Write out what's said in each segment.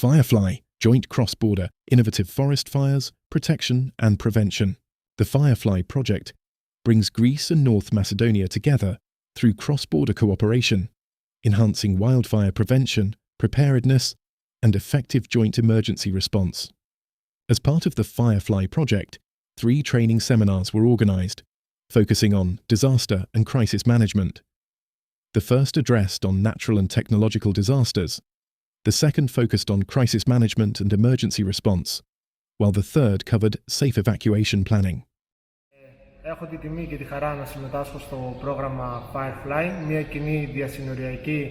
Firefly, Joint Cross-Border Innovative Forest Fires, Protection and Prevention. The Firefly project brings Greece and North Macedonia together through cross-border cooperation, enhancing wildfire prevention, preparedness, and effective joint emergency response. As part of the Firefly project, 3 training seminars were organised, focusing on disaster and crisis management. The first addressed on natural and technological disasters, the second focused on crisis management and emergency response, while the third covered safe evacuation planning. Έχω την τιμή και τη χαρά να συμμετάσχω στο πρόγραμμα Firefly, μια κοινή διασυνοριακή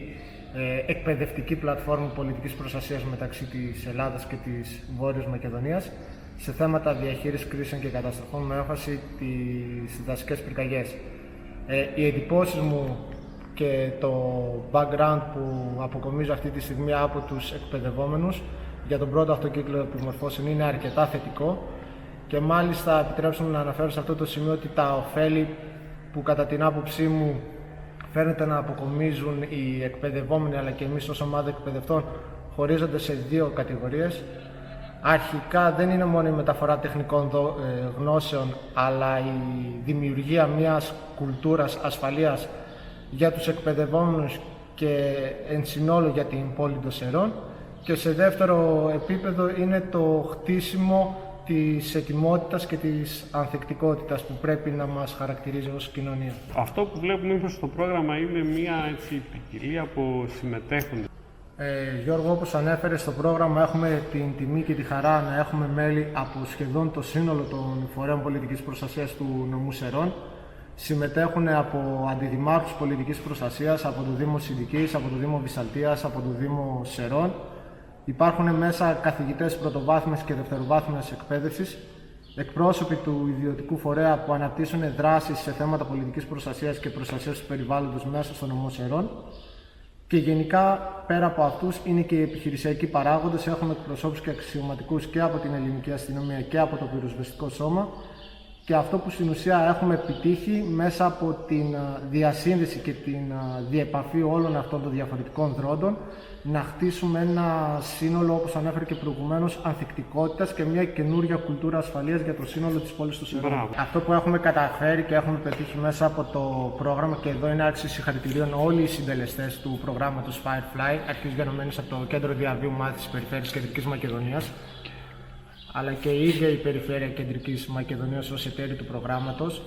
εκπαιδευτική πλατφόρμα πολιτικής προστασίας μεταξύ της Ελλάδας και της Βόρειας Μακεδονίας σε θέματα διαχείρισης κρίσεων και καταστροφών με έμφαση τις δασικές πυρκαγιές. Οι εντυπώσεις μου και το background που αποκομίζω αυτή τη στιγμή από τους εκπαιδευόμενους για τον πρώτο αυτό κύκλο επιμορφώσεων είναι αρκετά θετικό και μάλιστα επιτρέψτε μου να αναφέρω σε αυτό το σημείο ότι τα ωφέλη που κατά την άποψή μου φαίνεται να αποκομίζουν οι εκπαιδευόμενοι αλλά και εμείς ως ομάδα εκπαιδευτών χωρίζονται σε 2 κατηγορίες. Αρχικά δεν είναι μόνο η μεταφορά τεχνικών γνώσεων αλλά η δημιουργία μιας κουλτούρας ασφαλείας για τους εκπαιδευόμενους και εν συνόλο για την πόλη των Σερών, και σε δεύτερο επίπεδο είναι το χτίσιμο της ετοιμότητας και της ανθεκτικότητας που πρέπει να μας χαρακτηρίζει ως κοινωνία. Αυτό που βλέπουμε ίσως στο πρόγραμμα είναι μια ποικιλία από συμμετέχοντες. Γιώργο, όπως ανέφερε, στο πρόγραμμα έχουμε την τιμή και τη χαρά να έχουμε μέλη από σχεδόν το σύνολο των φορέων πολιτικής προστασίας του νομού Σερών. Συμμετέχουν από αντιδημάρχους πολιτικής προστασίας, από το Δήμο Συνδικής, από το Δήμο Βυσσαλτίας, από το Δήμο Σερών. Υπάρχουν μέσα καθηγητές πρωτοβάθμιας και δευτεροβάθμιας εκπαίδευσης, εκπρόσωποι του ιδιωτικού φορέα που αναπτύσσουν δράσεις σε θέματα πολιτικής προστασίας και προστασίας του περιβάλλοντος μέσα στο νομό Σερών. Και γενικά, πέρα από αυτούς, είναι και οι επιχειρησιακοί παράγοντες. Έχουμε εκπροσώπους και αξιωματικούς και από την ελληνική αστυνομία και από το πυροσβεστικό σώμα. Και αυτό που στην ουσία έχουμε επιτύχει μέσα από την διασύνδεση και την διεπαφή όλων αυτών των διαφορετικών δρόντων, να χτίσουμε ένα σύνολο, όπως ανέφερε και προηγουμένως, ανθεκτικότητας και μια καινούρια κουλτούρα ασφαλείας για το σύνολο της πόλης του Σερών. Αυτό που έχουμε καταφέρει και έχουμε πετύχει μέσα από το πρόγραμμα, και εδώ είναι άξιοι συγχαρητηρίων όλοι οι συντελεστές του προγράμματος Firefly, αρχής γενομένης από το Κέντρο Διαβίου Μάθησης Περιφέρειας Κεντρικής Μακεδονίας, αλλά και η ίδια η Περιφέρεια Κεντρικής Μακεδονίας ως εταίροι του προγράμματος.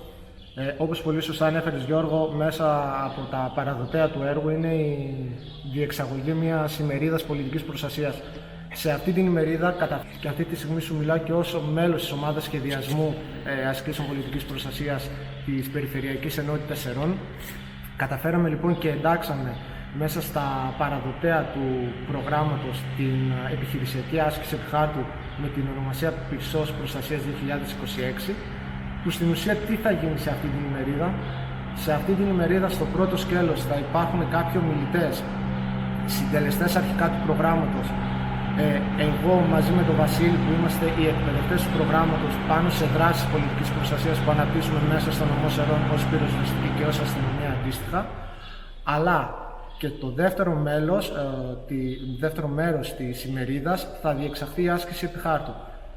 Όπως πολύ σωστά ανέφερες, Γιώργο, μέσα από τα παραδοτέα του έργου είναι η διεξαγωγή μιας ημερίδας πολιτικής προστασίας. Σε αυτή την ημερίδα, και αυτή τη στιγμή σου μιλάω και ως μέλος της ομάδας σχεδιασμού ασκήσεων πολιτικής προστασίας της Περιφερειακής Ενότητας Σερών, καταφέραμε λοιπόν και εντάξαμε μέσα στα παραδοτέα του προγράμματος την επιχειρησιακή άσκηση επιχάρτου με την ονομασία Πυρσός Προστασίας 2026, που στην ουσία τι θα γίνει σε αυτή την ημερίδα. Σε αυτή την ημερίδα στο πρώτο σκέλος θα υπάρχουν κάποιοι ομιλητές, συντελεστές αρχικά του προγράμματος, εγώ μαζί με τον Βασίλη που είμαστε οι εκπαιδευτές του προγράμματος πάνω σε δράσεις πολιτικής προστασίας που αναπτύσσουμε μέσα στο νομό Σερών ως πυροσβεστική και ως αστυνομία αντίστοιχα, αλλά και το δεύτερο μέρος της ημερίδας θα διεξαχθεί η άσκηση επιχάρτου.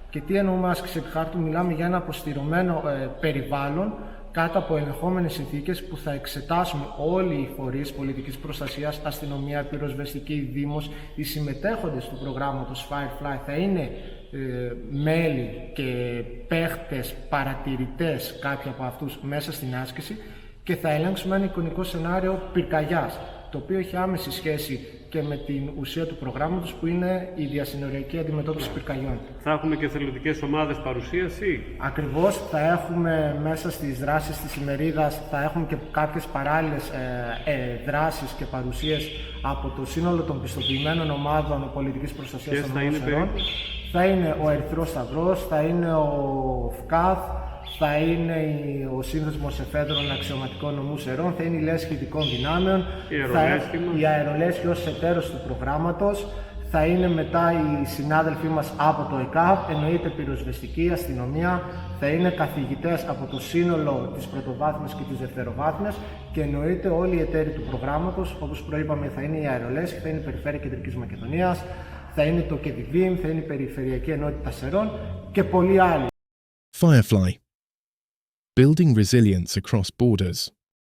Και τι εννοούμε άσκηση επιχάρτου? Μιλάμε για ένα αποστηρωμένο περιβάλλον κάτω από ελεγχόμενες συνθήκες που θα εξετάσουμε όλοι οι φορείς πολιτικής προστασίας, αστυνομία, πυροσβεστική, δήμος. Οι συμμετέχοντες του προγράμματος Firefly θα είναι μέλη και παίχτες, παρατηρητές, κάποιοι από αυτούς μέσα στην άσκηση, και θα ελέγξουμε ένα εικονικό σενάριο πυρκαγιάς, το οποίο έχει άμεση σχέση και με την ουσία του προγράμματος που είναι η διασυνοριακή αντιμετώπιση πυρκαγιών. Θα έχουμε και θελοντικές ομάδες παρουσίαση. Ακριβώς, θα έχουμε μέσα στις δράσεις της ημερίδας, θα έχουμε και κάποιες παράλληλες δράσεις και παρουσίες από το σύνολο των πιστοποιημένων ομάδων πολιτικής προστασίας των νομών Σερών. Θα είναι ο Ερυθρός Σταυρός, θα είναι ο ΦΚΑΘ, θα είναι ο Σύνδεσμος Εφέδρων Αξιωματικών Νομού Σερών, θα είναι η Λέσχη Ειδικών Δυνάμεων, η Αερολέσχη ως εταίρος του προγράμματος, θα είναι μετά οι συνάδελφοί μας από το ΕΚΑΒ, εννοείται πυροσβεστική, αστυνομία, θα είναι καθηγητές από το σύνολο της πρωτοβάθμιας και της δευτεροβάθμιας και εννοείται όλοι οι εταίροι του προγράμματος, όπως προείπαμε θα είναι η Αερολέσχη, θα είναι η Περιφέρεια Κεντρικής Μακεδονίας, θα είναι το ΚΕΔΙΒΙΜ, θα είναι η Περιφερειακή Ενότητα Σερών και πολλοί άλλοι. Firefly. Building resilience across borders.